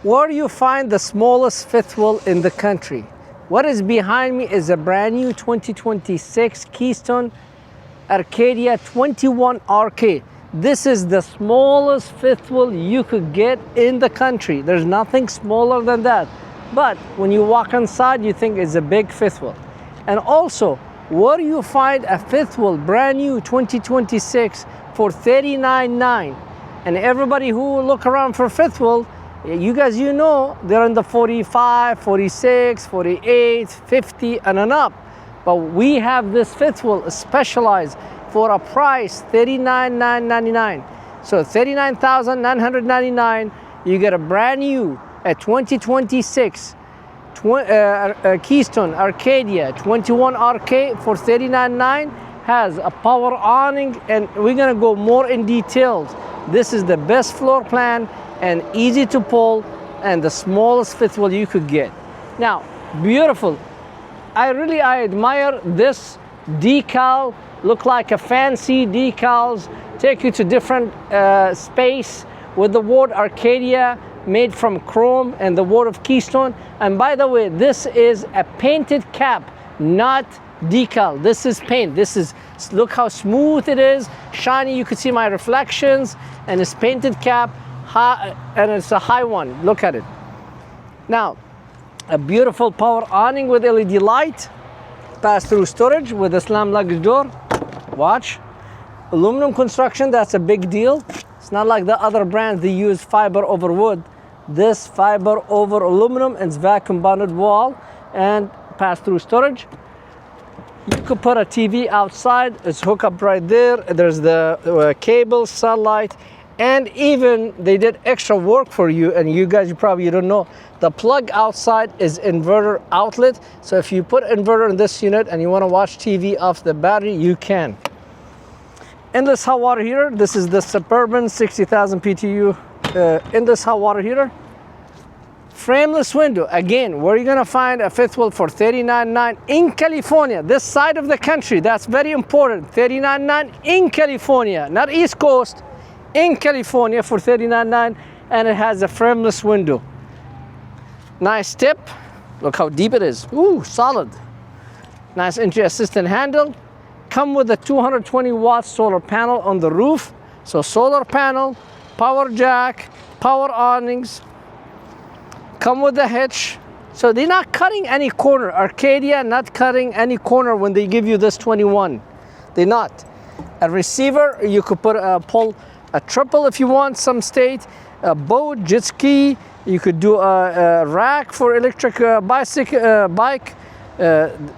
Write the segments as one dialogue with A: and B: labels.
A: Where do you find the smallest fifth wheel in the country? What is behind me is a brand new 2026 Keystone Arcadia 21RK. This is the smallest fifth wheel you could get in the country. There's nothing smaller than that. But when you walk inside, you think it's a big fifth wheel. And also, where do you find a fifth wheel brand new 2026 for $39,900? And everybody who look around for fifth wheel, you guys, you know, they're in the 45, 46, 48, 50 and up. But we have this fifth wheel specialized for a price $39,999. So $39,999, you get a brand new, a 2026 Keystone Arcadia 21RK for $39,900. Has a power awning, and we're gonna go more in details. This is the best floor plan and easy to pull and the smallest fifth wheel you could get. Now, beautiful. I admire this decal. Look like a fancy decals. Take you to different space with the word Arcadia made from chrome and the word of Keystone. And by the way, this is a painted cap, not decal. This is paint. This is, look how smooth it is, shiny. You could see my reflections, and it's painted cap, high, and it's a high one. Look at it. Now, a beautiful power awning with LED light, pass-through storage with a slam luggage door. Watch, aluminum construction. That's a big deal. It's not like the other brands, they use fiber over wood. This fiber over aluminum, and it's vacuum bonded wall and pass-through storage. You could put a TV outside. It's hooked up right there. There's the cable, satellite, and even they did extra work for you. And you guys, you probably don't know, the plug outside is inverter outlet. So if you put inverter in this unit and you want to watch TV off the battery, you can. Endless hot water heater. This is the Suburban 60,000 PTU endless hot water heater. Frameless window. Again, where are you gonna find a fifth wheel for $39,900 in California, this side of the country? That's very important. $39,900 in California, not East Coast, in California for $39,900, and it has a frameless window. Nice tip. Look how deep it is. Ooh, solid. Nice entry assistant handle. Come with a 220 watt solar panel on the roof. So solar panel, power jack, power awnings. Come with the hitch. So they're not cutting any corner. Arcadia not cutting any corner when they give you this 21. They're not. A receiver, you could put pull a triple if you want, some state, a boat, jet ski. You could do a rack for electric bicycle, bike.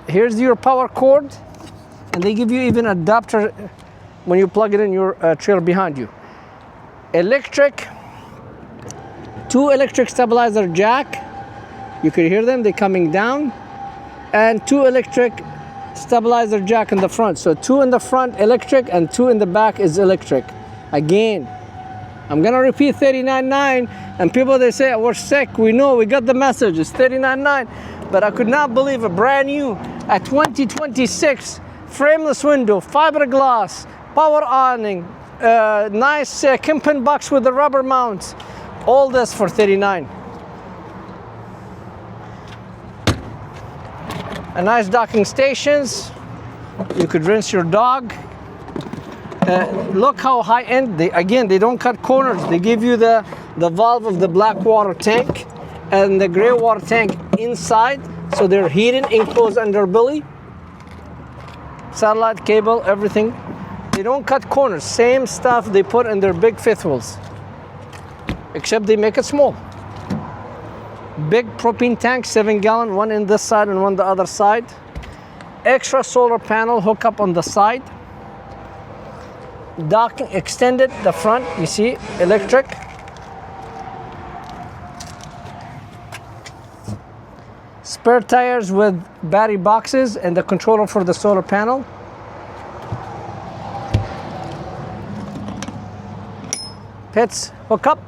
A: Here's your power cord, and they give you even an adapter when you plug it in your trailer behind you. Electric. 2 electric stabilizer jack, you could hear them, they're coming down, and 2 electric stabilizer jack in the front. So 2 in the front electric and 2 in the back is electric. Again, I'm gonna repeat $39,900, and people, they say, we're sick, we know, we got the message, it's $39,900, but I could not believe a brand new, a 2026 frameless window, fiberglass, power awning, nice Kempin box with the rubber mounts. All this for $39,900. A nice docking stations. You could rinse your dog. Look how high end. They don't cut corners. They give you the valve of the black water tank and the gray water tank inside. So they're heated, enclosed underbelly. Satellite cable, everything. They don't cut corners. Same stuff they put in their big fifth wheels, except they make it small. Big propane tank, 7-gallon, one in this side and one the other side. Extra solar panel hook up on the side. Docking extended the front, you see, electric. Spare tires with battery boxes and the controller for the solar panel. Pits hook up.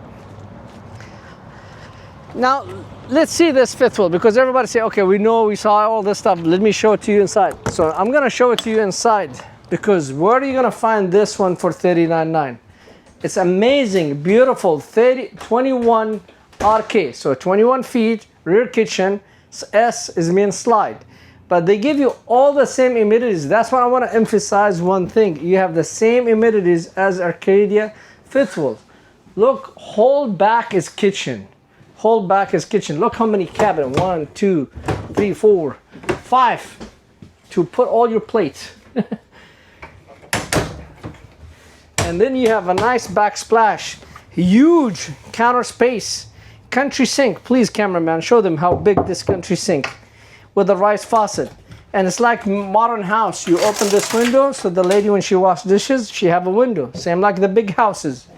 A: Now, let's see this fifth wheel, because everybody say, okay, we know, we saw all this stuff. Let me show it to you inside. So I'm gonna show it to you inside, because where are you gonna find this one for $39,900? It's amazing, beautiful 21 RK. So 21 feet, rear kitchen. S is mean slide. But they give you all the same amenities. That's why I want to emphasize one thing. You have the same amenities as Arcadia fifth wheel. Look, whole back is kitchen. Whole back is kitchen. Look how many cabinets. 1, 2, 3, 4, 5 to put all your plates. And then you have a nice backsplash. Huge counter space. Country sink. Please, cameraman, show them how big this country sink with the rice faucet. And it's like modern house. You open this window so the lady, when she washes dishes, she have a window. Same like the big houses.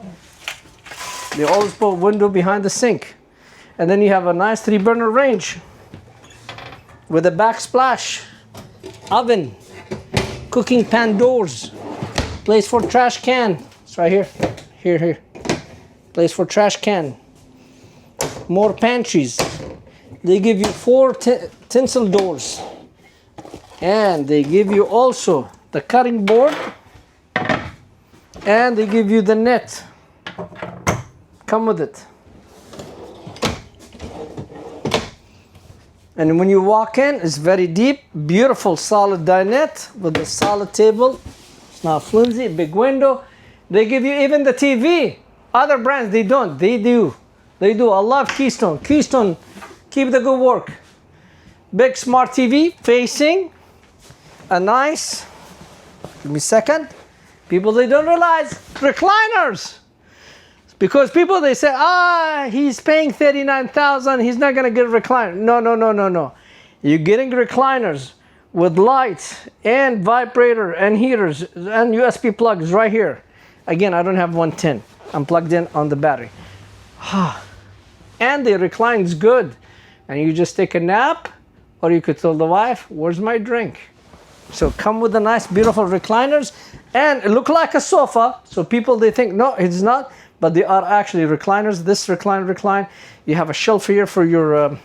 A: They always put a window behind the sink. And then you have a nice 3-burner range with a backsplash, oven, cooking pan doors, place for trash can. It's right here, here. Place for trash can. More pantries. They give you 4 tinsel doors. And they give you also the cutting board. And they give you the net. Come with it. And when you walk in, it's very deep, beautiful solid dinette with a solid table. It's not flimsy, big window. They give you even the TV. Other brands, they don't. They do. They do. I love Keystone. Keystone, keep the good work. Big smart TV facing a nice, give me a second. People, they don't realize, recliners. Because people, they say, he's paying $39,000, he's not gonna get a recliner. No. You're getting recliners with lights and vibrator and heaters and USB plugs right here. Again, I don't have 110. I'm plugged in on the battery. And the recline's good. And you just take a nap, or you could tell the wife, where's my drink? So come with the nice, beautiful recliners, and it look like a sofa. So people, they think, no, it's not. But they are actually recliners. This recline. You have a shelf here for your,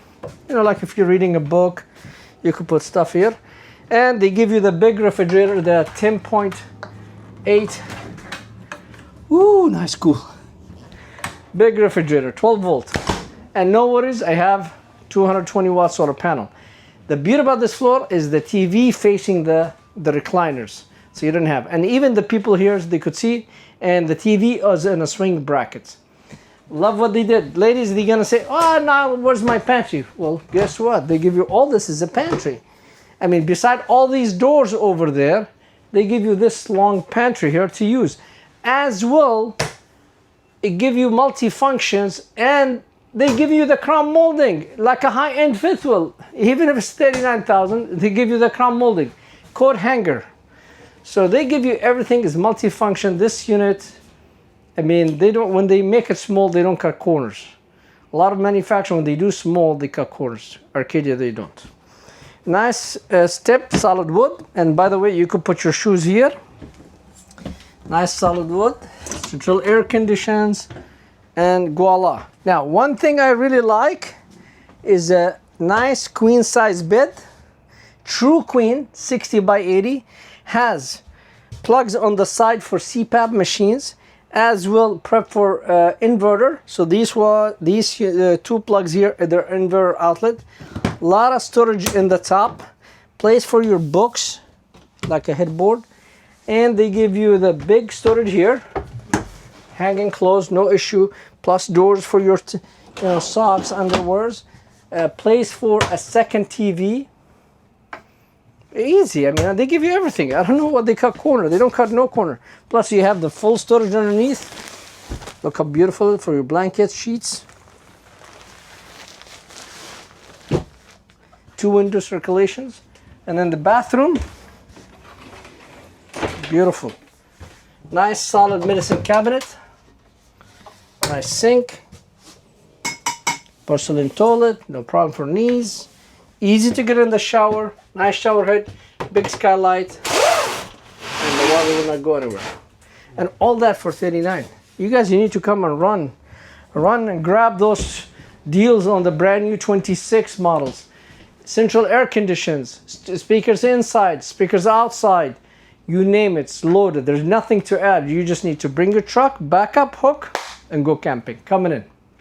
A: like if you're reading a book, you could put stuff here. And they give you the big refrigerator, the 10.8. Ooh, nice, cool. Big refrigerator, 12 volt. And no worries, I have 220 watt solar panel. The beauty about this floor is the TV facing the recliners. So you don't have, and even the people here, they could see, and the TV is in a swing bracket. Love what they did. Ladies, they're gonna say, now where's my pantry? Well, guess what? They give you all this as a pantry. I mean, beside all these doors over there, they give you this long pantry here to use. As well, it give you multi-functions, and they give you the crown molding, like a high-end fifth wheel. Even if it's $39,000, they give you the crown molding. Coat hanger. So they give you everything is multi-function. This unit, I mean, they don't, when they make it small, they don't cut corners. A lot of manufacturers, when they do small, they cut corners. Arcadia, they don't. Nice step, solid wood. And by the way, you could put your shoes here. Nice solid wood. Central air conditions. And voila. Now, one thing I really like is a nice queen size bed. True queen, 60 by 80. Has plugs on the side for CPAP machines, as well prep for inverter. So these 2 plugs here are their inverter outlet. A lot of storage in the top, place for your books like a headboard, and they give you the big storage here, hanging closed, no issue, plus doors for your socks, underwears, place for a second TV. Easy. I mean, they give you everything. I don't know what they cut corner. They don't cut no corner. Plus, you have the full storage underneath. Look how beautiful for your blankets, sheets. 2 window circulations. And then the bathroom. Beautiful. Nice, solid medicine cabinet. Nice sink. Porcelain toilet. No problem for knees. Easy to get in the shower. Nice shower head, big skylight, and the water will not go anywhere. And all that for $39. You guys, you need to come and run and grab those deals on the brand new 26 models. Central air conditions, speakers inside, speakers outside, you name it, it's loaded. There's nothing to add. You just need to bring your truck, backup hook, and go camping. Coming in.